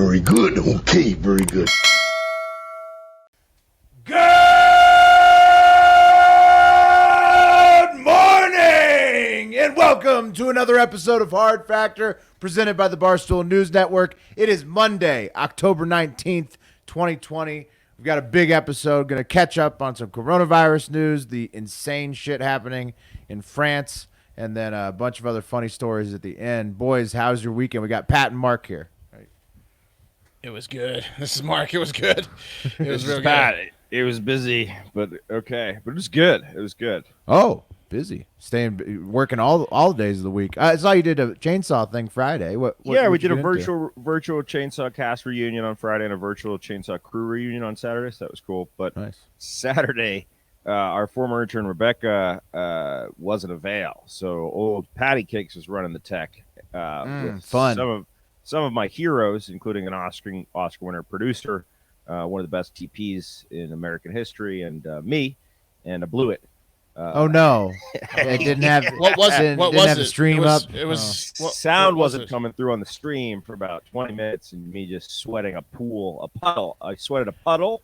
very good. Okay, very good. Good morning and welcome to another episode of Hard Factor presented by the Barstool News Network. It is Monday, October 19th, 2020. We've got a big episode, going to catch up on some coronavirus news, the insane shit happening in France, and then a bunch of other funny stories at the end. Boys, how's your weekend? We got Pat and Mark here. Right. It was good. This is Mark. It was good. It was real bad. good. It was busy, but okay. But it was good. It was good. Oh, busy. Working all the days of the week. I saw you did a chainsaw thing Friday. We did a virtual chainsaw cast reunion on Friday and a virtual chainsaw crew reunion on Saturday, so that was cool. But nice. Saturday, our former intern Rebecca wasn't avail, so old Patty Cakes was running the tech. With fun. Some of my heroes, including an Oscar winner producer, one of the best TPs in American history, and me, and I blew it. Oh no! It didn't have. What was it? What was have it? A stream up. It was sound wasn't coming through on the stream for about 20 minutes, and me just sweating a puddle. I sweated a puddle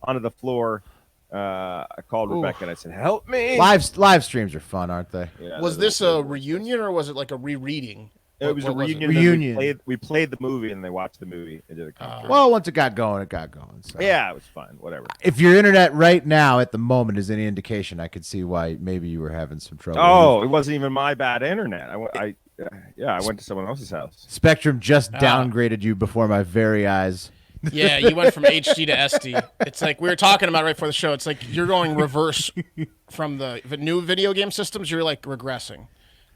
onto the floor. I called Rebecca and I said, "Help me!" Live streams are fun, aren't they? Yeah, was this a reunion or was it like a rereading? It was a reunion. We played the movie and they watched the movie and did a concert. Well, once it got going, it got going. So. Yeah, it was fun. Whatever. If your internet right now at the moment is any indication, I could see why maybe you were having some trouble. Oh, it wasn't even my bad internet. I went to someone else's house. Spectrum just downgraded you before my very eyes. Yeah, you went from HD to SD. It's like we were talking about right before the show. It's like you're going reverse from the new video game systems. You're like regressing.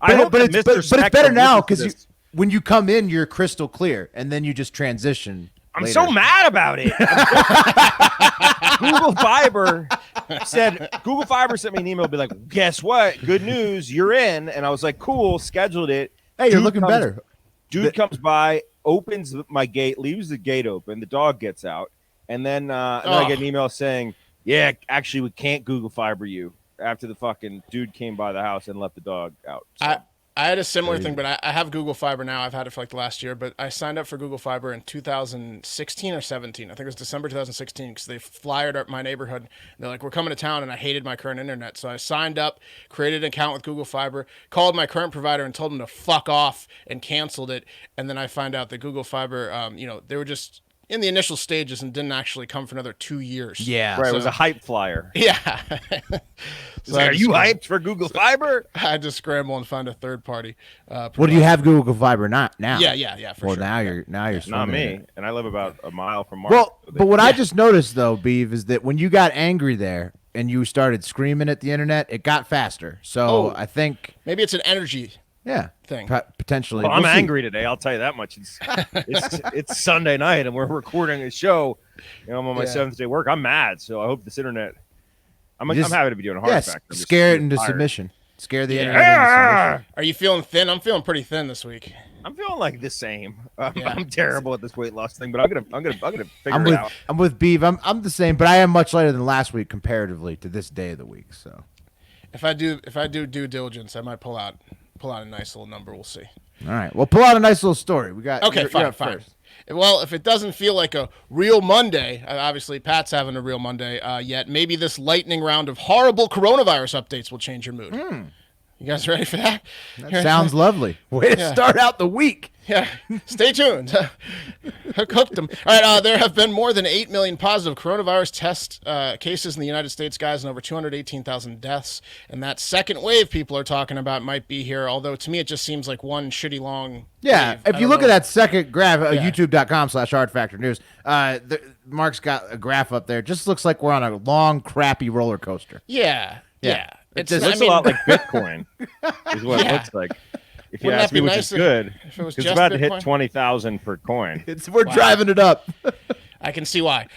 But it's better now because when you come in, you're crystal clear, and then you just transition. I'm so mad about it. Google Fiber sent me an email, be like, "Guess what? Good news, you're in." And I was like, "Cool." Scheduled it. Hey, you're looking better. Dude comes by, opens my gate, leaves the gate open. The dog gets out, and then I get an email saying, "Yeah, actually, we can't Google Fiber you." After the fucking dude came by the house and let the dog out. So. I had a similar thing, but I have Google Fiber now. I've had it for like the last year, but I signed up for Google Fiber in 2016 or 17. I think it was December 2016 because they flyered up my neighborhood. And they're like, "We're coming to town," and I hated my current internet. So I signed up, created an account with Google Fiber, called my current provider and told them to fuck off and canceled it. And then I find out that Google Fiber, they were just in the initial stages and didn't actually come for another 2 years. Yeah. Right, it was a hype flyer. Yeah. So are you hyped for Google Fiber? I had to scramble and find a third party. Well, do you have Google Fiber now? Yeah, for sure. Now you're not me, and I live about a mile from Mark. Well, but what I just noticed though, Beav, is that when you got angry there and you started screaming at the internet, it got faster. So I think maybe it's an energy. Yeah, thing potentially. Well, I'm angry today. I'll tell you that much. It's Sunday night and we're recording a show. I'm on my seventh day of work. I'm mad, so I hope this internet. I'm happy to be doing a hard factor. Scare it into submission. Scare the internet into submission. Are you feeling thin? I'm feeling pretty thin this week. I'm feeling like the same. I'm terrible at this weight loss thing, but I'm gonna figure it out. I'm with Beav. I'm the same, but I am much lighter than last week comparatively to this day of the week. So, if I do due diligence, I might pull out a nice little number. We'll see. All right. Well, pull out a nice little story. We got fine. First. Well, if it doesn't feel like a real Monday, obviously Pat's having a real Monday yet. Maybe this lightning round of horrible coronavirus updates will change your mood. You guys ready for that? That sounds lovely. Way to start out the week. Yeah, stay tuned. Cooked them. All right, there have been more than 8 million positive coronavirus test cases in the United States, guys, and over 218,000 deaths. And that second wave people are talking about might be here, although to me it just seems like one shitty long wave. If you look at that second graph, youtube.com/hardfactornews, Mark's got a graph up there. It just looks like we're on a long, crappy roller coaster. Yeah. It looks a lot like Bitcoin is what it looks like. If you ask me, which is good, if it was it's about to hit 20,000 per coin. We're driving it up. I can see why.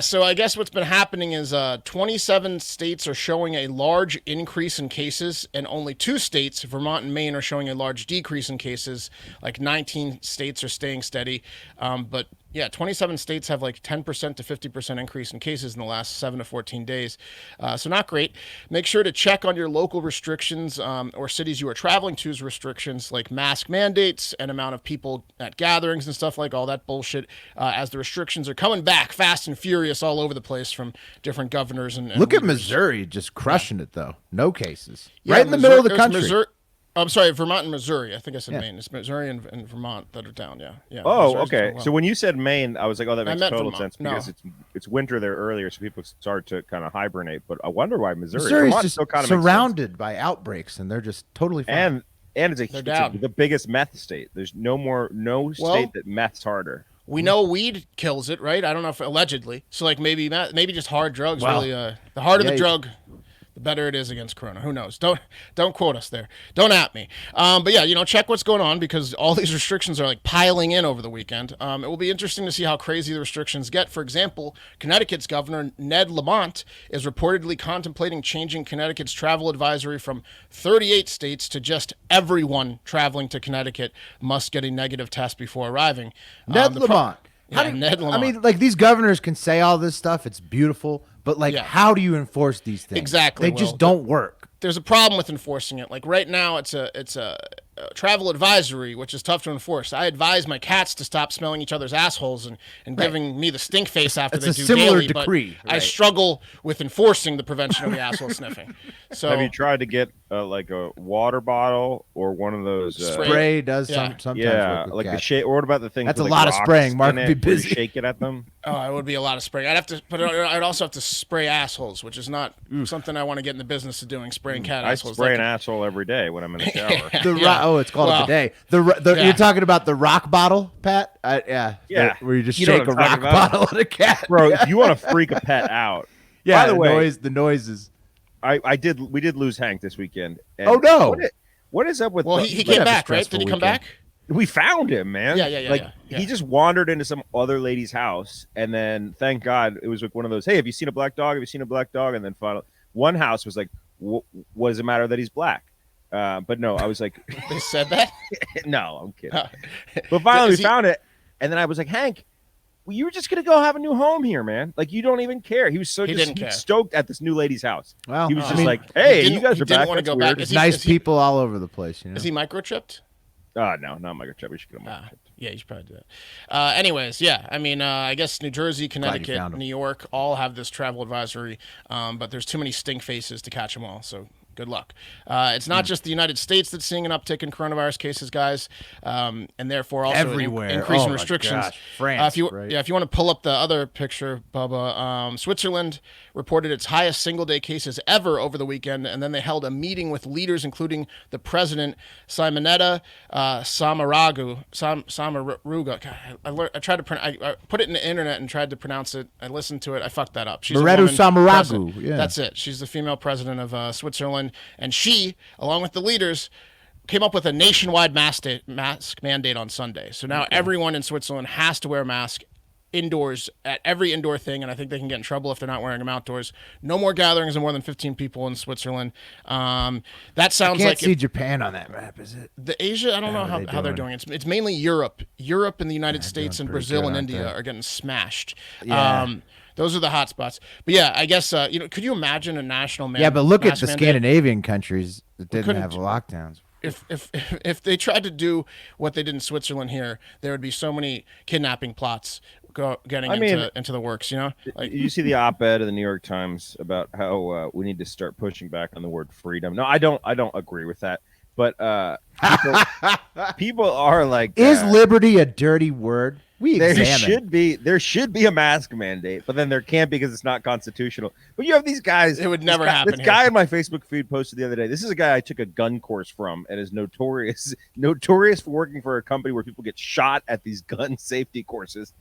So I guess what's been happening is 27 states are showing a large increase in cases, and only 2 states, Vermont and Maine, are showing a large decrease in cases. Like 19 states are staying steady. But Yeah, 27 states have like 10% to 50% increase in cases in the last 7 to 14 days. So not great. Make sure to check on your local restrictions or cities you are traveling to's restrictions, like mask mandates and amount of people at gatherings and stuff like all that bullshit, as the restrictions are coming back fast and furious all over the place from different governors and Look at leaders. Missouri just crushing it, though. No cases. Yeah, right in the middle of the Missouri- country. Missouri, I'm sorry, Vermont and Missouri. I think I said Yeah. Maine. It's Missouri and Vermont that are down. Yeah. Oh, Missouri's okay. doing well. So when you said Maine, I was like, oh, that I makes meant total Vermont. sense because No. it's winter there earlier, so people start to kind of hibernate. But I wonder why Missouri. Missouri's Vermont just still kind of makes sense. surrounded by outbreaks, and they're just totally fine. And They're down. the biggest meth state. There's no state that meth's harder. We know weed kills it, right? I don't know if allegedly. So like maybe just hard drugs. Well, really, the harder yeah, the drug, the better it is against corona. Who knows? Don't quote us there. Don't at me. But yeah, check what's going on because all these restrictions are like piling in over the weekend. It will be interesting to see how crazy the restrictions get. For example, Connecticut's governor Ned Lamont is reportedly contemplating changing Connecticut's travel advisory from 38 states to just everyone traveling to Connecticut must get a negative test before arriving. Ned Lamont. Ned Lamont. I mean, like, these governors can say all this stuff. It's beautiful. But, like, Yeah. how do you enforce these things? Exactly, They just Will. don't work. There's a problem with enforcing it. Like right now, it's a travel advisory, which is tough to enforce. I advise my cats to stop smelling each other's assholes and giving me the stink face after It's they a do similar daily. decree, But I right. struggle with enforcing the prevention of the asshole sniffing. So Have you tried to get like a water bottle or one of those? Spray does Yeah. sometimes Yeah, work with like the cats. shake. Or what about the thing? That's with, a like, lot of rocks spraying. Mark in would be it where you busy. shake it at them. it would be a lot of spraying. I'd also have to spray assholes, which is not something I want to get in the business of doing. Spraying cat I assholes. spray That an could- asshole every day when I'm in the shower. It's called Well, a bidet. yeah. You're talking about the rock bottle, Pat? Yeah. Yeah. Where you just You know shake what a I'm rock talking about. bottle at a cat. Bro, if you want to freak a pet out. Yeah, By the way, the noises. we did lose Hank this weekend. And Oh, no. What is up with? Well, he came have a back, right? stressful Did he come weekend. back? We found him, man. Yeah. He just wandered into some other lady's house, and then thank God it was like one of those. Hey, have you seen a black dog? Have you seen a black dog? And then finally, one house was like, what does it matter that he's black? But no, I was like, They said that. no, I'm kidding. But finally, we Is he- found it, and then I was like, Hank, well, you were just gonna go have a new home here, man. Like you don't even care. He was He didn't care. stoked at this new lady's house. Well, He was I just mean, like, hey, he you guys are didn't back. wanna That's go weird. back. Is he- nice people all over the place. Is he microchipped? No, not microchip. We should get him. Yeah, you should probably do that. Anyways, yeah, I mean, I guess New Jersey, Connecticut, found 'em. New York all have this travel advisory, but there's too many stink faces to catch them all. So good luck. It's not just the United States that's seeing an uptick in coronavirus cases, guys, and therefore also Everywhere. increase in Oh, my restrictions. gosh. France, if you right? if you want to pull up the other picture, Bubba, Switzerland reported its highest single-day cases ever over the weekend, and then they held a meeting with leaders, including the president, Simonetta Samaruga. God, I tried to I put it in the internet and tried to pronounce it. I listened to it. I fucked that up. She's a Loreto woman Samaragu, president. yeah. That's it. She's the female president of Switzerland, and she, along with the leaders, came up with a nationwide mask mandate on Sunday. So now everyone in Switzerland has to wear a mask indoors at every indoor thing, and I think they can get in trouble if they're not wearing them outdoors. No more gatherings of more than 15 people in Switzerland. That sounds Can't like see Japan on that map, is it? the Asia. I don't know How are how they they're doing. It's mainly Europe. Europe and the United States doing and pretty Brazil good, and aren't India they? are getting smashed. Yeah. Those are the hot spots. But yeah, I guess could you imagine a national Yeah, but look at mask the mandate? Scandinavian countries that didn't couldn't- have lockdowns. If they tried to do what they did in Switzerland here, there would be so many kidnapping plots getting into the works. You know, like You see the op-ed in the New York Times about how we need to start pushing back on the word freedom. No, I don't agree with that. But people are like, Is liberty a dirty word? We there examine. should be a mask mandate, but then there can't because it's not constitutional. But you have these guys. It would never this guy, happen This here. guy in my Facebook feed posted the other day. This is a guy I took a gun course from and is notorious for working for a company where people get shot at these gun safety courses.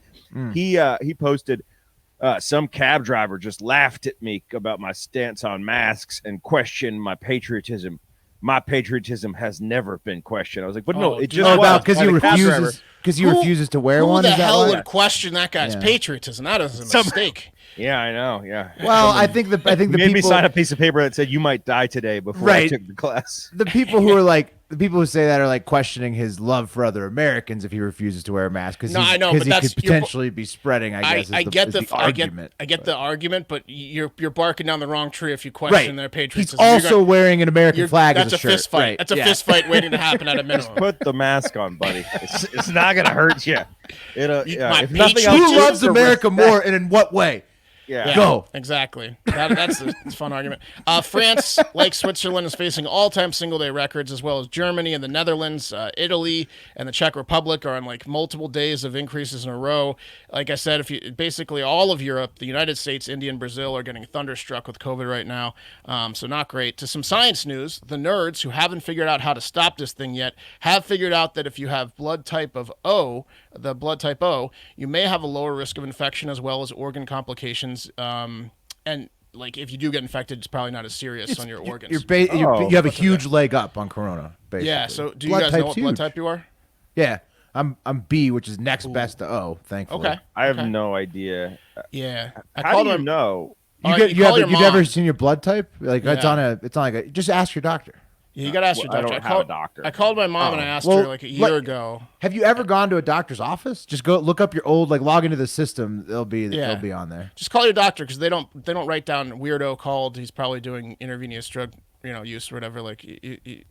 He posted. Some cab driver just laughed at me about my stance on masks and questioned my patriotism. My patriotism has never been questioned. I was like, but no, it just was because by he the cab driver. refuses to wear Who one. the Is that hell why? would question that guy's Yeah. patriotism? That is a Some- mistake. Yeah, I know. Yeah. Well, I think the Made me people sign a piece of paper that said you might die today before I Right. took the class. the people who are like the people who say that are like questioning his love for other Americans if he refuses to wear a mask because No, I know, but he that's could potentially be spreading. I guess I is get the argument. I get the argument, but you're barking down the wrong tree if you question their He's patriotism. also wearing an American flag That's as a a shirt. fist fight. Right. That's a Yeah. fist fight waiting to happen at a minimum. Put the mask on, buddy. It's not gonna hurt you. It'll. my If nothing patriot- else, Who Just loves for America respect. more and in what way? Yeah. Go. Exactly. That's a fun argument. France, like Switzerland, is facing all-time single-day records, as well as Germany and the Netherlands, Italy, and the Czech Republic are on like multiple days of increases in a row. Like I said, basically all of Europe, the United States, India, and Brazil are getting thunderstruck with COVID right now. So not great. To some science news, the nerds who haven't figured out how to stop this thing yet have figured out that if you have blood type of O, the blood type O, you may have a lower risk of infection as well as organ complications. And like if you do get infected, it's probably not as serious on your organs. You have a huge leg up on Corona. Basically. Yeah. So do you Blood guys know type's what blood huge. type you are? Yeah, I'm B, which is next best to O. Thankfully. Okay. I have no idea. Yeah. How do you know? You've never seen your blood type? Like it's Yeah. on like a. Just ask your doctor. Yeah, you got to ask your I doctor. don't have a doctor. I called my mom and I asked Well, her like a year ago. Have you ever gone to a doctor's office? Just go look up your old log into the system. They'll be on there. Just call your doctor because they don't write down weirdo called. He's probably doing intravenous drug use or whatever. Like,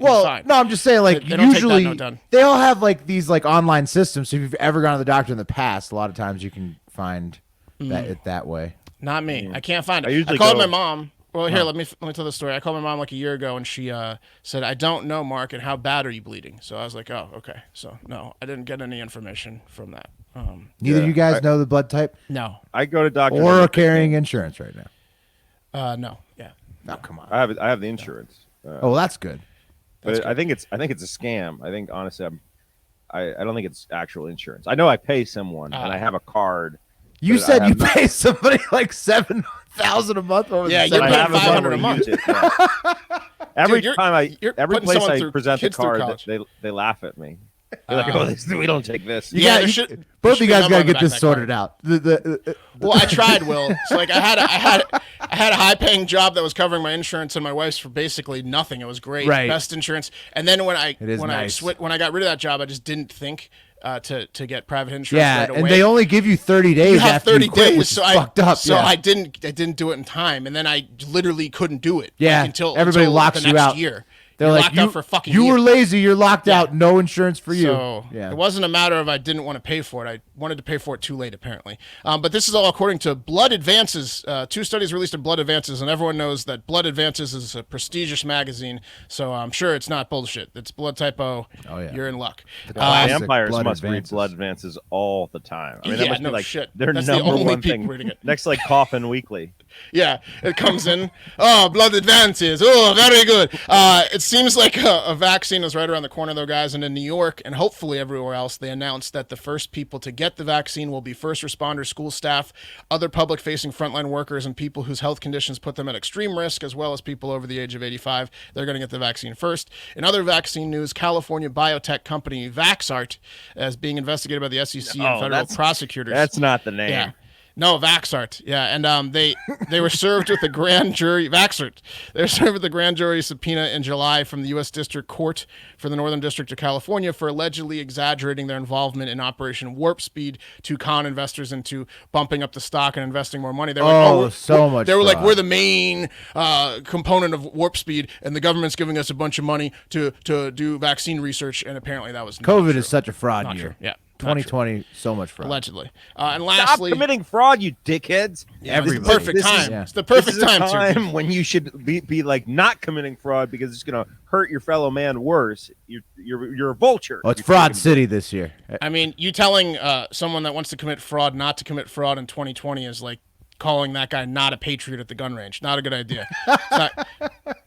Well, fine. no, I'm just saying like They don't take that usually note down. they all have like these like online systems. So if you've ever gone to the doctor in the past, a lot of times you can find that way. Not me. I can't find it. I I usually called go- my mom. Well, here, let me tell the story. I called my mom like a year ago, and she said, "I don't know, Mark, and how bad are you bleeding?" So I was like, "Oh, okay." So no, I didn't get any information from that. Neither of you guys know the blood type No, I go to doctor or are carrying insurance right now. no, yeah. Oh, come on. I have the insurance. Oh, well, that's good. But I think it's a scam. I think honestly, I don't think it's actual insurance. I know I pay someone and I have a card. You but said I you have not- pay somebody like $7,000 a month over Yeah, the you're I paying have a $500 money a to month. use it, yeah. Every Dude, time you're every putting place someone I through present the kids through card, college. they laugh at me. They're like, "Oh, we don't take this." Yeah, you there both of should you be a guys number got to on the get back this of that sorted card. out. Well, I tried, Will. So like I had a high paying job that was covering my insurance and my wife's for basically nothing. It was great, Right. best insurance. And then when I is nice. when I got rid of that job, I just didn't think to get private insurance Yeah, right away. and they only give you 30 days you have after 30 you quit, days, which so is I fucked up. So yeah. I didn't do it in time, and then I literally couldn't do it. Yeah, like, until everybody locks the you next out. year. They're You're like, locked out for a fucking you year. were lazy. You're locked Yeah. out. No insurance for you. So yeah. it wasn't a matter of I didn't want to pay for it. I wanted to pay for it too late, apparently. But this is all according to Blood Advances. 2 studies released in Blood Advances, and everyone knows that Blood Advances is a prestigious magazine. So I'm sure it's not bullshit. It's blood type O. Oh, yeah. You're in luck. classic Vampires Blood must Advances. read blood advances all the time. I mean, Yeah, that must no be like shit. their That's the number only one people thing. reading it. Next, like Coffin Weekly. Yeah, it comes in. Oh, Blood Advances. Oh, very good. It seems like a vaccine is right around the corner, though, guys. And in New York and hopefully everywhere else, they announced that the first people to get the vaccine will be first responders, school staff, other public-facing frontline workers, and people whose health conditions put them at extreme risk, as well as people over the age of 85. They're going to get the vaccine first. In other vaccine news, California biotech company Vaxart is being investigated by the SEC and federal prosecutors. That's not the name. Yeah. No, Vaxart. Yeah, and they were served with a grand jury. Vaxart. They were served with a grand jury subpoena in July from the U.S. District Court for the Northern District of California for allegedly exaggerating their involvement in Operation Warp Speed to con investors into bumping up the stock and investing more money. They were much They were like, fraud. we're the main component of Warp Speed, and the government's giving us a bunch of money to do vaccine research, and apparently that was not COVID true. is such a fraud Not year. true. Yeah. 2020, so much fraud. Allegedly. And Stop lastly, committing fraud, you dickheads. it's the Everybody. perfect This is- time. yeah. It's the perfect This is a time to. time when you should be like not committing fraud because it's going to hurt your fellow man worse. You're a vulture. Oh, it's You're Fraud taking- City this year. I mean, you telling someone that wants to commit fraud not to commit fraud in 2020 is like calling that guy not a patriot at the gun range. Not a good idea.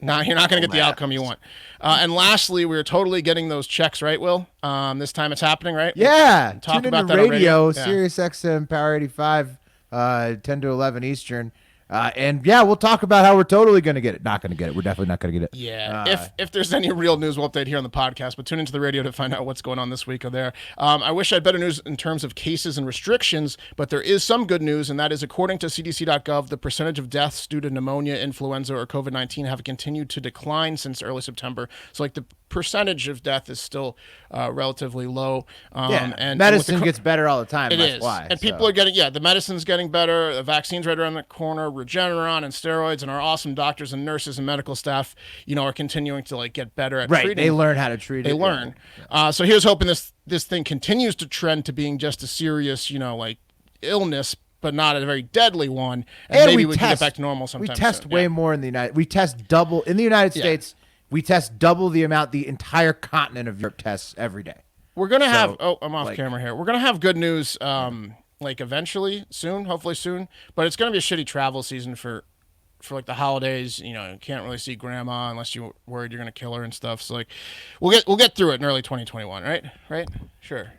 You're not going to get the outcome you want. And lastly, we're totally getting those checks, right, Will? This time it's happening, right? Yeah. Talk Tune about into that on radio, radio. Yeah. Sirius XM, Power 85, 10 to 11 Eastern. And yeah, we'll talk about how we're totally going to get it. Not going to get it. We're definitely not going to get it. Yeah. If there's any real news, we'll update here on the podcast, but tune into the radio to find out what's going on this week or there. I wish I had better news in terms of cases and restrictions, but there is some good news, and that is according to CDC.gov, the percentage of deaths due to pneumonia, influenza, or COVID-19 have continued to decline since early September. So like the percentage of death is still relatively low. And medicine gets better all the time. That's why. And people are getting, the medicine's getting better. The vaccine's right around the corner. Regeneron and steroids, and our awesome doctors and nurses and medical staff, are continuing to like get better at treating. They learn how to treat it. They learn. So here's hoping this thing continues to trend to being just a serious, like illness, but not a very deadly one. And maybe we can get back to normal sometime. We test way more in the United. We test double in the United States. We test double the amount the entire continent of Europe tests every day. We're gonna have. Oh, I'm off camera here. We're gonna have good news. Like eventually, soon, hopefully soon. But it's gonna be a shitty travel season for like the holidays. You can't really see grandma unless you're worried you're gonna kill her and stuff. So like, we'll get through it in early 2021, right? Sure.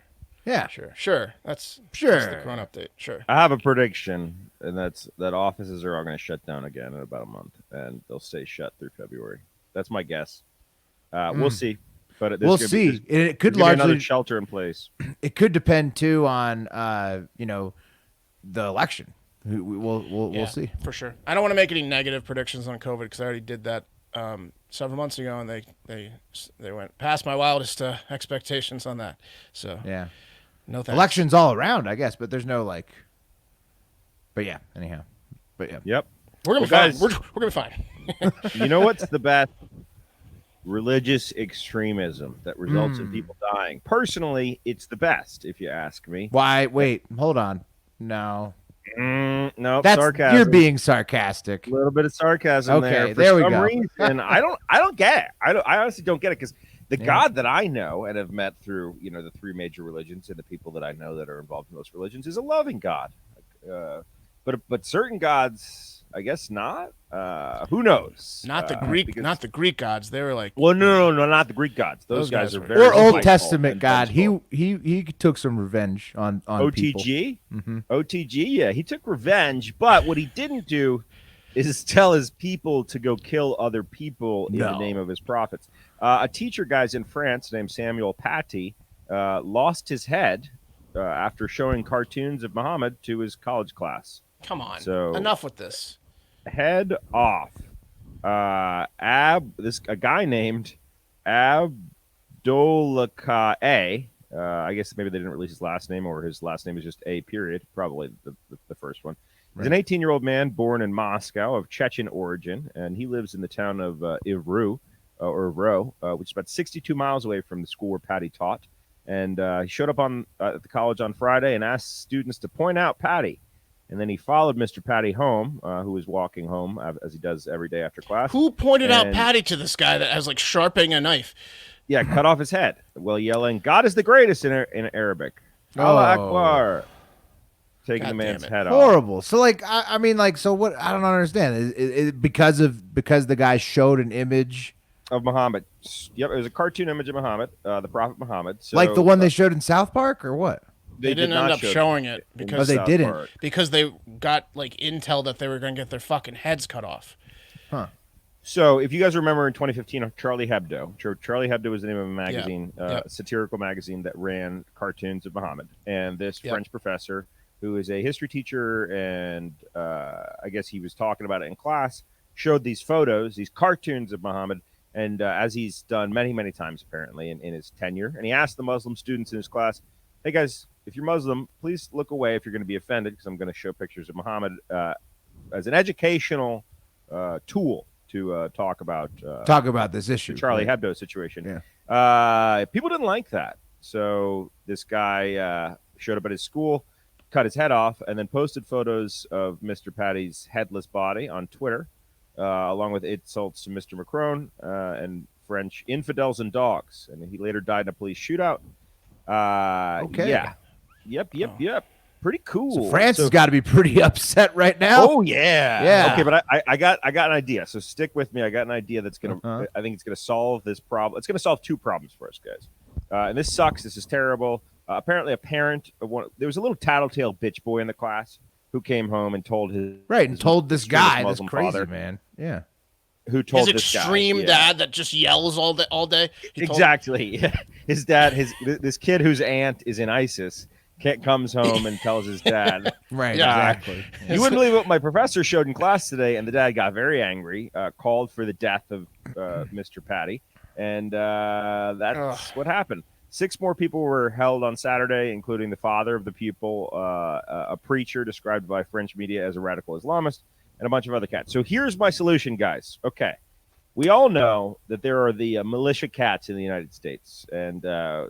Yeah. Sure. That's the Corona update. Sure. I have a prediction, and that's that offices are all going to shut down again in about a month, and they'll stay shut through February. That's my guess. We'll see. But we'll see. It could largely another shelter in place. It could depend too on the election. We'll see for sure. I don't want to make any negative predictions on COVID because I already did that several months ago, and they went past my wildest expectations on that. So yeah, no thanks. Elections all around, I guess, but there's no like. But yeah, anyhow. But yeah. Yep. We're gonna be fine. We're gonna be fine. You know what's the best? Religious extremism that results in people dying. Personally, it's the best, if you ask me. Why? Wait, hold on. No. No, that's sarcasm. You're being sarcastic. A little bit of sarcasm there. For there we some go. reason, I don't get it. I honestly don't get it because the God that I know and have met through the three major religions and the people that I know that are involved in those religions is a loving God. But certain gods, I guess not. Who knows? Not the Greek, not the Greek gods. They were like, well, no, not the Greek gods. Those guys are very or Old Testament God. He took some revenge on OTG. Mm-hmm. OTG, yeah, he took revenge. But what he didn't do is tell his people to go kill other people in the name of his prophets. A teacher, guys, in France named Samuel Paty lost his head after showing cartoons of Muhammad to his college class. Come on. So enough with this. Head off. A guy named Abdolakae. I guess maybe they didn't release his last name, or his last name is just A period. Probably the first one. He's an 18-year-old man born in Moscow of Chechen origin, and he lives in the town of Ivro, which is about 62 miles away from the school where Patty taught. And he showed up at the college on Friday and asked students to point out Patty. And then he followed Mr. Patty home, who was walking home, as he does every day after class. Who pointed out Patty to this guy that has like sharpening a knife? Yeah, cut off his head while yelling, "God is the greatest" in Arabic. Allah Akbar. Taking the man's head off. Horrible. So like, I mean, like, so what? I don't understand. Is because the guy showed an image of Muhammad. Yep, it was a cartoon image of Muhammad, the Prophet Muhammad. So, like the one they showed in South Park, or what? They didn't end up showing it because they didn't. Because they got like intel that they were going to get their fucking heads cut off. Huh. So if you guys remember in 2015, Charlie Hebdo. Charlie Hebdo was the name of a magazine, satirical magazine that ran cartoons of Muhammad. And this French professor, who is a history teacher, and I guess he was talking about it in class, showed these photos, these cartoons of Muhammad, and as he's done many, many times apparently in his tenure. And he asked the Muslim students in his class, hey guys, if you're Muslim, please look away if you're going to be offended, because I'm going to show pictures of Muhammad as an educational tool to talk about this issue, the Charlie Hebdo situation. Yeah. People didn't like that, so this guy showed up at his school, cut his head off, and then posted photos of Mr. Patty's headless body on Twitter, along with insults to Mr. Macron and French infidels and dogs. And he later died in a police shootout. Okay. Yeah. Yep. Pretty cool. So France has got to be pretty upset right now. Oh yeah. Yeah. Okay, but I got an idea. So stick with me. I got an idea that's gonna. I think it's gonna solve this problem. It's gonna solve two problems for us, guys. And this sucks. This is terrible. Apparently, a parent of there was a little tattletale bitch boy in the class who came home and told his told this guy, this Muslim crazy father, man, yeah, who told his this extreme guy, dad that just yells all day. Exactly. His dad, this kid whose aunt is in ISIS, comes home and tells his dad. Right, exactly. You wouldn't believe what my professor showed in class today, and the dad got very angry, called for the death of Mr. Patty, and that's what happened. 6 more people were held on Saturday, including the father of the pupil, a preacher described by French media as a radical Islamist, and a bunch of other cats. So here's my solution, guys. Okay. We all know that there are the militia cats in the United States, and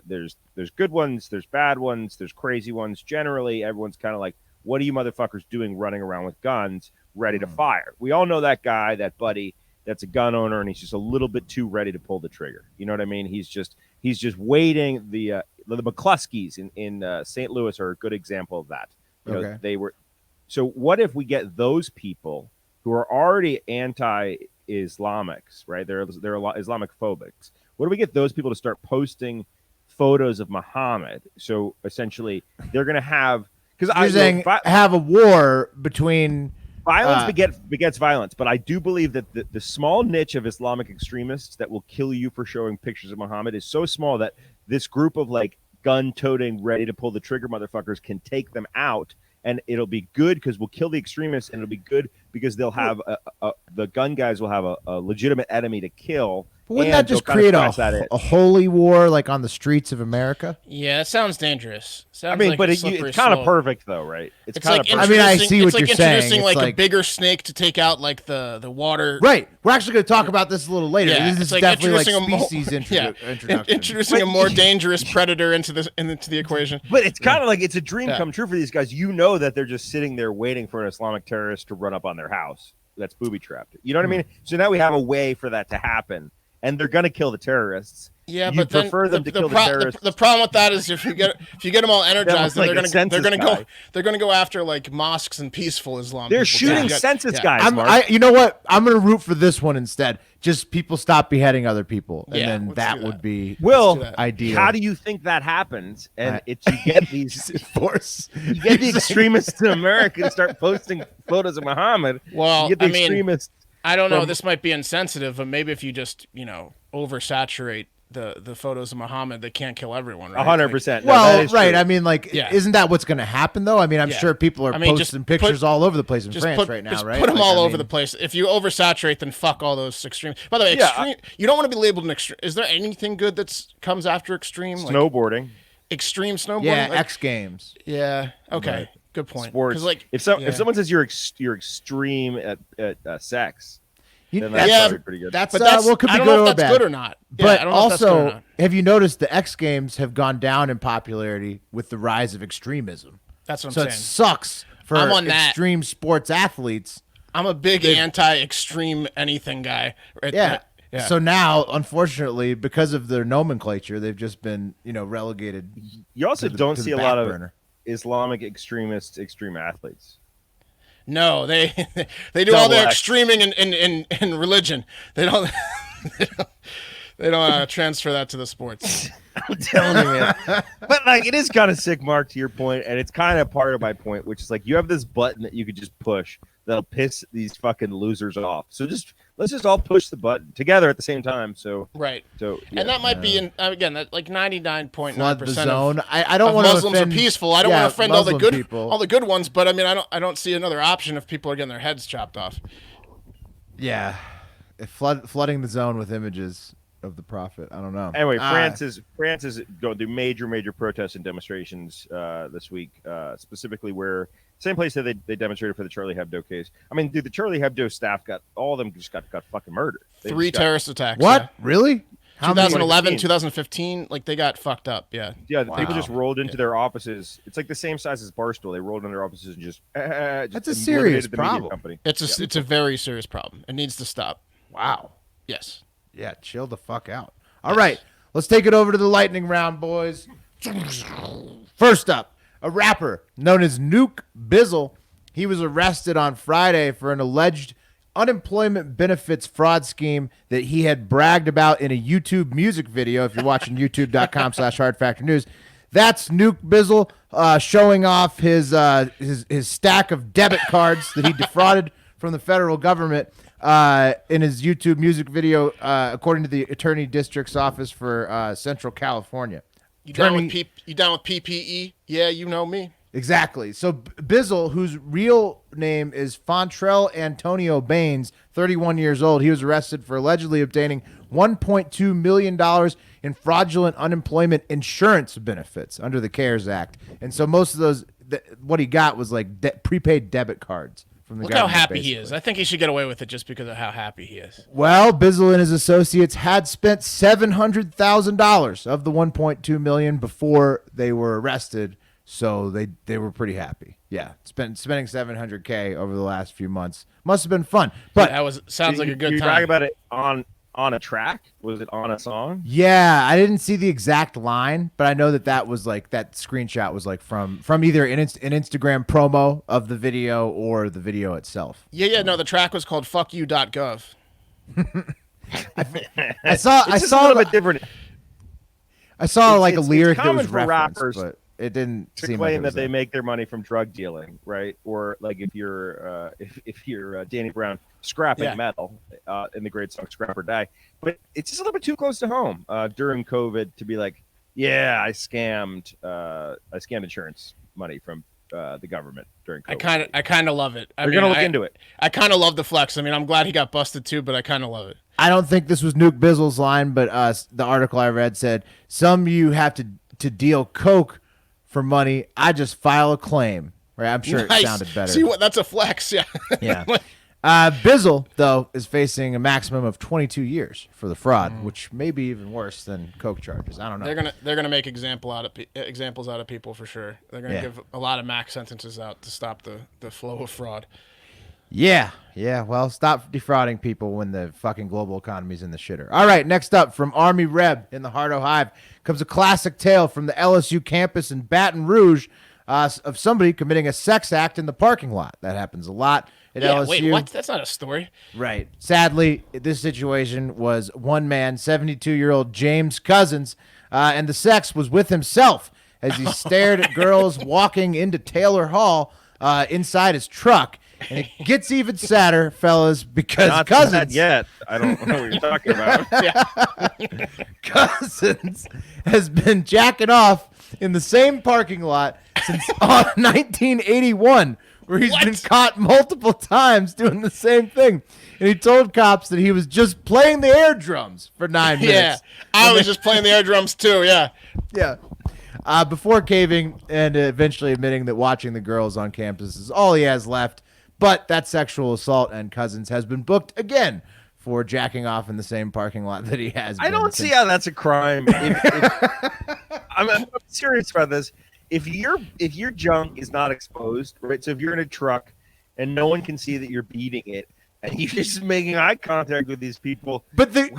there's good ones, there's bad ones, there's crazy ones. Generally, everyone's kind of like, what are you motherfuckers doing running around with guns ready to fire? We all know that guy, that buddy, that's a gun owner, and he's just a little bit too ready to pull the trigger. You know what I mean? He's just waiting. The McCluskeys in St. Louis are a good example of that. You know, they were. So what if we get those people who are already anti-Islamics, right? They're Islamic phobics. What if we get those people to start posting photos of Muhammad? So essentially, they're going to have have a war between. Violence begets violence, but I do believe that the small niche of Islamic extremists that will kill you for showing pictures of Muhammad is so small that this group of like gun-toting, ready-to-pull-the-trigger motherfuckers can take them out, and it'll be good because we'll kill the extremists, and it'll be good because they'll have the gun guys will have a legitimate enemy to kill. But wouldn't that just create a holy war like on the streets of America? Yeah, it sounds dangerous. But it's kind of perfect though, right? It's kind of. I mean, I see what you're saying. It's introducing like a bigger snake to take out like the water. Right. We're actually going to talk about this a little later. Yeah, this is definitely like species introduction. Introducing a more dangerous predator into the equation. But it's kind of like it's a dream come true for these guys. You know that they're just sitting there waiting for an Islamic terrorist to run up on their house that's booby trapped. You know what I mean? So now we have a way for that to happen. And they're going to kill the terrorists. Yeah, but then the problem with that is if you get them all energized, then they're going to go after like mosques and peaceful Islam. They're shooting census guys. You know what? I'm going to root for this one instead. Just people stop beheading other people, and then that would be ideal. How do you think that happens? And you get these you get the extremists in America to start posting photos of Muhammad. Well, you get the extremists. I don't know. This might be insensitive, but maybe if you just, oversaturate the photos of Muhammad, they can't kill everyone, right? 100%. Right. I mean, isn't that what's going to happen, though? I mean, I'm sure people are posting pictures all over the place in France right now, right? Put them all over the place. If you oversaturate, then fuck all those extreme. By the way, you don't want to be labeled an extreme. Is there anything good that comes after extreme? Snowboarding. Extreme snowboarding? Yeah, X Games. Yeah. Okay. Right. Good point. Sports. If someone says you're extreme at sex, then that's probably pretty good. That's what could be good or bad. That's good or not. But also, have you noticed the X Games have gone down in popularity with the rise of extremism? That's what I'm saying. So it sucks for extreme sports athletes. I'm a big anti-extreme anything guy. Yeah. So now, unfortunately, because of their nomenclature, they've just been, relegated. You also don't see a lot of Islamic extreme athletes. No, they do all their extreming in religion. They don't transfer that to the sports. I'm telling you, man. But it is kind of sick, Mark, to your point, and it's kind of part of my point, which is you have this button that you could just push that'll piss these fucking losers off. So let's just all push the button together at the same time. So right. So and that might be again that 99.9% of I don't want Muslims offend, are peaceful. I don't want to offend all the good people. all the good ones, but I don't see another option if people are getting their heads chopped off. Yeah, flooding the zone with images of the prophet. I don't know. Anyway, France is going to do major protests and demonstrations this week, specifically where same place that they demonstrated for the Charlie Hebdo case. I mean, dude, the Charlie Hebdo staff got fucking murdered. 3 terrorist attacks. What? Yeah. Really? 2011, 2015, they got fucked up. Yeah. Yeah. Wow. People just rolled into their offices. It's like the same size as Barstool. They rolled into their offices and just that's a serious problem. It's a very serious problem. It needs to stop. Wow. Yes. Yeah. Chill the fuck out. All right. Let's take it over to the lightning round, boys. First up. A rapper known as Nuke Bizzle, he was arrested on Friday for an alleged unemployment benefits fraud scheme that he had bragged about in a YouTube music video. If you're watching youtube.com/hardfactornews, That's Nuke Bizzle showing off his stack of debit cards that he defrauded from the federal government in his YouTube music video, according to the Attorney District's Office for Central California. You down with PPE? Yeah, you know me. Exactly. So Bizzle, whose real name is Fontrell Antonio Baines, 31 years old, he was arrested for allegedly obtaining $1.2 million in fraudulent unemployment insurance benefits under the CARES Act. And so most of those, what he got was like prepaid debit cards from the government. Look how happy basically. he is. I think he should get away with it just because of how happy he is. Well, Bizzle and his associates had spent $700,000 of the $1.2 million before they were arrested. So they were pretty happy. Yeah, spending $700K over the last few months must have been fun. But that sounds like a good you time. talking about it on a track? Was it on a song? yeah, I didn't see the exact line, but I know that was like that screenshot was like from either an Instagram promo of the video or the video itself. Yeah. No, the track was called "fuckyou.gov." I saw a little bit different. I saw like a It's lyric that common was for referenced, rappers but it didn't to seem claim like it that they was make their money from drug dealing, right? Or like if you're Danny Brown scrapping metal in the great song "Scrap or Die," but it's just a little bit too close to home during COVID to be like, yeah, I scammed insurance money from the government during COVID. I kind of love it. We're gonna look into it. I kind of love the flex. I mean, I'm glad he got busted too, but I kind of love it. I don't think this was Nuke Bizzle's line, but the article I read said, some of you have to deal coke for money. I just file a claim. Right? I'm sure Nice. it sounded better. See what? That's a flex. Yeah. Yeah. Bizzle, though, is facing a maximum of 22 years for the fraud, which may be even worse than coke charges. I don't know. They're gonna make examples out of people for sure. They're gonna give a lot of max sentences out to stop the flow of fraud. Yeah. Well, stop defrauding people when the fucking global economy's in the shitter. All right, next up from Army Reb in the Hardo Hive comes a classic tale from the LSU campus in Baton Rouge of somebody committing a sex act in the parking lot. That happens a lot at LSU. Wait, what? That's not a story. Right. Sadly, this situation was one man, 72-year-old James Cousins, and the sex was with himself as he stared at girls walking into Taylor Hall inside his truck. And it gets even sadder, fellas, because Not Cousins sad yet. I don't know what you're talking about. Cousins has been jacking off in the same parking lot since 1981, where he's been caught multiple times doing the same thing. And he told cops that he was just playing the air drums for 9 minutes. Yeah, I was just playing the air drums too. Yeah. Before caving and eventually admitting that watching the girls on campus is all he has left. But that sexual assault and Cousins has been booked again for jacking off in the same parking lot that he has been. I don't see how that's a crime. I'm serious about this. If your junk is not exposed, right? So if you're in a truck and no one can see that you're beating it, and you're just making eye contact with these people. But the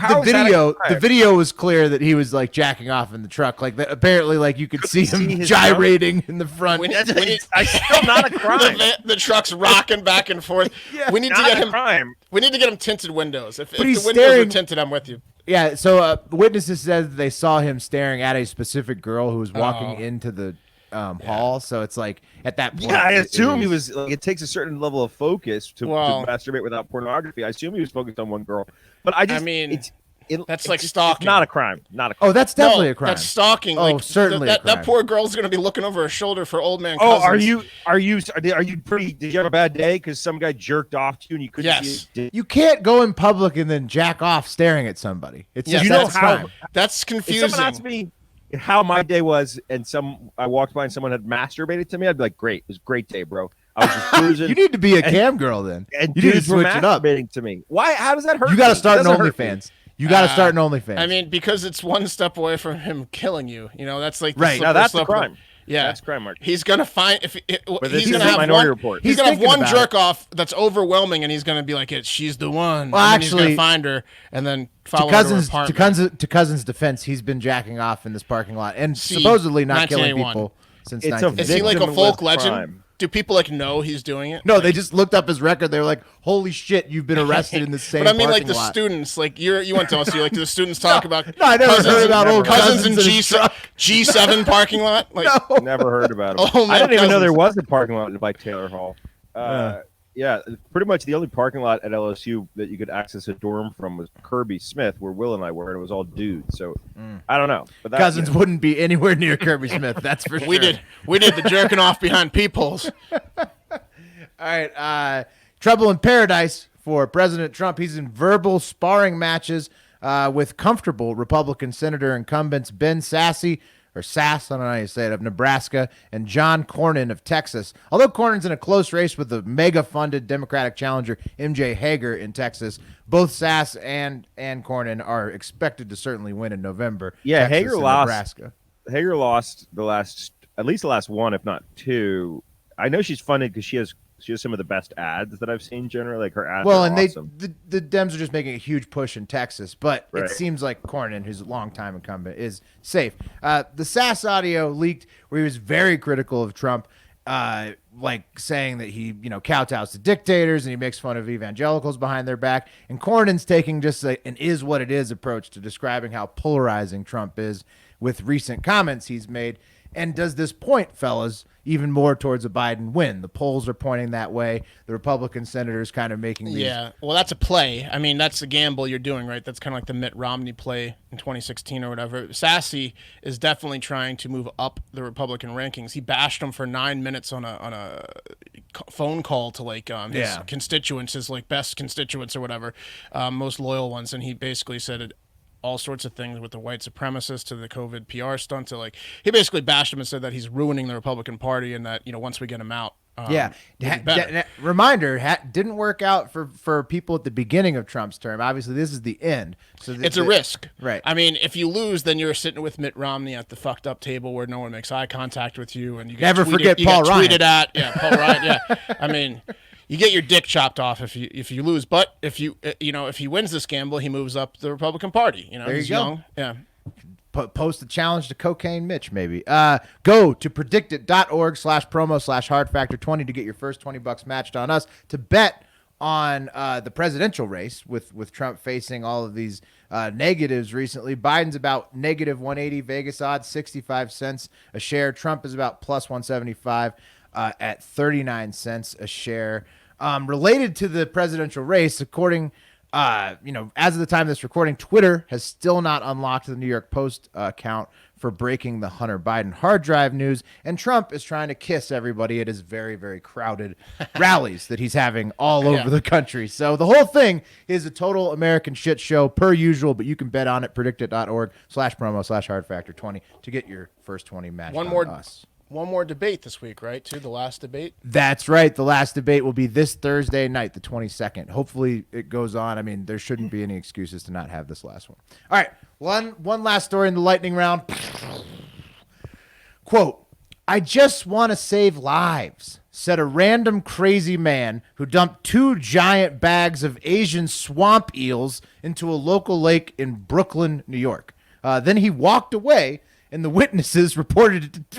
video was clear that he was like jacking off in the truck. Like apparently, like you could see him gyrating in the front. I still not a crime. The truck's rocking back and forth. Yeah, we need to get him. Crime. We need to get him tinted windows. If the windows are tinted, I'm with you. Yeah. So witnesses said that they saw him staring at a specific girl who was walking into the hall. So it's like at that point. Yeah, I assume he was. Like, it takes a certain level of focus to masturbate without pornography. I assume he was focused on one girl. But I mean, that's like stalking. It's not a crime. Not a crime. Oh, that's definitely a crime. That's stalking. Oh, certainly. That poor girl's gonna be looking over her shoulder for old man. Oh, Cousins. are you pretty? Did you have a bad day because some guy jerked off to you and you couldn't see it? You can't go in public and then jack off staring at somebody. It's just that's confusing. If someone asked me how my day was and I walked by and someone had masturbated to me, I'd be like, great, it was a great day, bro. I was just cruising. You need to be a cam girl then. And you need to switch it up. Masturbating to me. Why? How does that hurt? You got to start an OnlyFans. You got to start an OnlyFans. I mean, because it's one step away from him killing you. You know, that's like right. Now that's the crime. Yeah, that's crime, Mark. He's gonna find he's gonna have Minority Report. He's gonna have one jerk off that's overwhelming, and he's gonna be like, she's the one." Well, and actually, he's gonna find her and then follow her to her apartment. To Cousins' defense, he's been jacking off in this parking lot and supposedly not killing people since. Is he like a folk legend? Do people like know he's doing it? No, they just looked up his record. They were like, "Holy shit, you've been arrested in the same." But I mean, like the lot. students, like you went to LSU. Like, do the students talk about? No, I never heard about old cousins in his truck. G7 parking lot. Like, No. Never heard about him. Oh, man, I didn't even know there cousins. was a parking lot by Taylor Hall. Yeah, pretty much the only parking lot at LSU that you could access a dorm from was Kirby Smith, where Will and I were, and it was all dudes. So I don't know. But that, Cousins wouldn't be anywhere near Kirby Smith. That's for sure. we did the jerking off behind peepholes. All right, trouble in paradise for President Trump. He's in verbal sparring matches with comfortable Republican Senator incumbents Ben Sasse, or Sass, I don't know how you say it, of Nebraska, and John Cornyn of Texas. Although Cornyn's in a close race with the mega-funded Democratic challenger M.J. Hager in Texas, both Sass and Cornyn are expected to certainly win in November. Yeah, Texas Hager and lost. Nebraska. Hager lost at least the last one, if not two. I know she's funded because she has some of the best ads that I've seen generally. Like her ads are awesome. The Dems are just making a huge push in Texas, but Right. it seems like Cornyn, who's a longtime incumbent, is safe. The Sass audio leaked where he was very critical of Trump, like saying that he, kowtows to dictators and he makes fun of evangelicals behind their back. And Cornyn's taking just an is what it is approach to describing how polarizing Trump is with recent comments he's made. And does this point, fellas, even more towards a Biden win? The polls are pointing that way. The Republican senators kind of making these. Yeah, well, that's a play. I mean, that's a gamble you're doing, right? That's kind of like the Mitt Romney play in 2016 or whatever. Sasse is definitely trying to move up the Republican rankings. He bashed him for 9 minutes on a phone call to his constituents, his best constituents or whatever, most loyal ones, and he basically said all sorts of things with the white supremacists to the COVID PR stunt to he basically bashed him and said that he's ruining the Republican Party and that, once we get him out. Reminder, didn't work out for people at the beginning of Trump's term. Obviously, this is the end. So it's a risk. Right. I mean, if you lose, then you're sitting with Mitt Romney at the fucked up table where no one makes eye contact with you. And you get Never tweeted, forget you Paul get Ryan. tweeted at. Yeah, Paul Ryan, yeah. I mean, you get your dick chopped off if you lose. But if he wins this gamble, he moves up the Republican Party. There he's you go. young. Yeah. Post the challenge to Cocaine Mitch, maybe. Go to predictit.org/promo/hardfactor20 to get your first $20 matched on us to bet on the presidential race with Trump facing all of these negatives recently. Biden's about negative 180 Vegas odds, 65 cents a share. Trump is about plus 175 at 39 cents a share. Related to the presidential race, according as of the time of this recording, Twitter has still not unlocked the New York Post account for breaking the Hunter Biden hard drive news, and Trump is trying to kiss everybody at his very, very crowded rallies that he's having all over the country. So the whole thing is a total American shit show per usual, but you can bet on it, predictit.org/promo/hardfactor20 to get your first 20 match on us. One more debate this week, right? The last debate. That's right. The last debate will be this Thursday night, the 22nd. Hopefully it goes on. I mean, there shouldn't be any excuses to not have this last one. All right. One last story in the lightning round. Quote, "I just want to save lives," said a random crazy man who dumped 2 giant bags of Asian swamp eels into a local lake in Brooklyn, New York. Then he walked away, and the witnesses reported it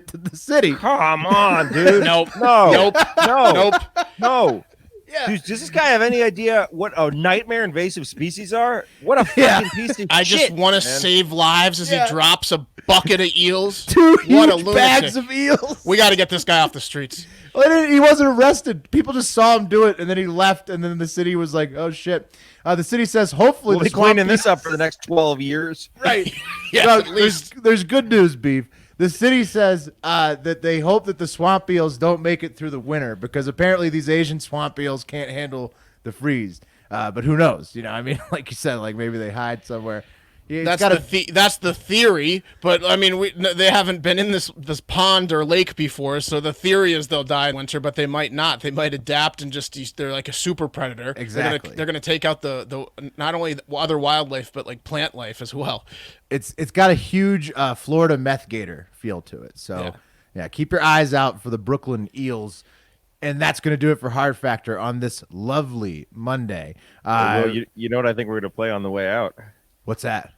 to the city. Come on, dude. Nope. No. Nope. No. Yeah. Dude, does this guy have any idea what a nightmare invasive species are? What a fucking piece of shit. I just want to man. save lives as he drops a bucket of eels. 2 What a huge lunatic. bags of eels. We got to get this guy off the streets. Well, he wasn't arrested. People just saw him do it, and then he left, and then the city was like, oh, shit. The city says hopefully We'll be cleaning this up for the next 12 years. Right. Yeah, So at least. there's good news, Beef. The city says that they hope that the swamp eels don't make it through the winter because apparently these Asian swamp eels can't handle the freeze. But who knows? I mean, like you said, maybe they hide somewhere. That's the theory, but I mean, they haven't been in this pond or lake before, so the theory is they'll die in winter, but they might not. They might adapt and they're like a super predator. Exactly. They're gonna take out the not only the other wildlife but like plant life as well. It's got a huge Florida meth gator feel to it. So yeah, keep your eyes out for the Brooklyn Eels. And that's going to do it for Hard Factor on this lovely Monday. Well, you know what I think we're going to play on the way out? What's that?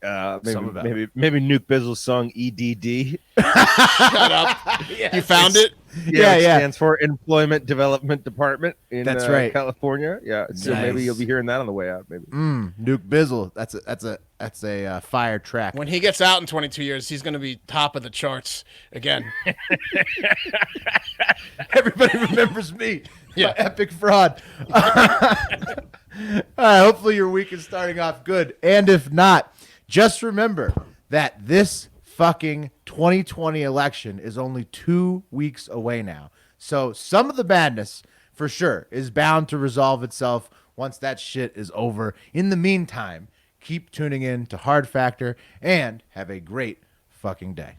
Maybe Nuke Bizzle's song EDD. Shut up. You found it? Yeah, it stands for Employment Development Department in That's right. California. Yeah, so Nice. maybe you'll be hearing that on the way out. Maybe Nuke Bizzle. That's a fire track. When he gets out in 22 years, he's going to be top of the charts again. Everybody remembers me. Yeah. My epic fraud. All right, hopefully your week is starting off good. And if not, just remember that this fucking 2020 election is only 2 weeks away now. So some of the madness, for sure, is bound to resolve itself once that shit is over. In the meantime, keep tuning in to Hard Factor and have a great fucking day.